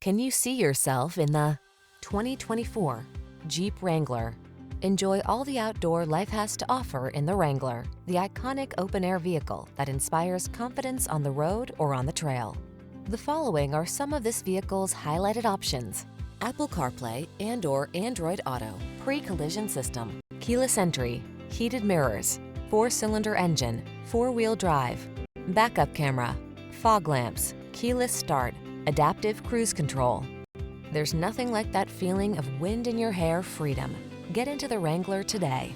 Can you see yourself in the 2024 Jeep Wrangler? Enjoy all the outdoor life has to offer in the Wrangler, the iconic open-air vehicle that inspires confidence on the road or on the trail. The following are some of this vehicle's highlighted options: Apple CarPlay and/or Android Auto, pre-collision system, keyless entry, heated mirrors, 4-cylinder engine, 4-wheel drive, backup camera, fog lamps, keyless start, adaptive cruise control. There's nothing like that feeling of wind in your hair freedom. Get into the Wrangler today.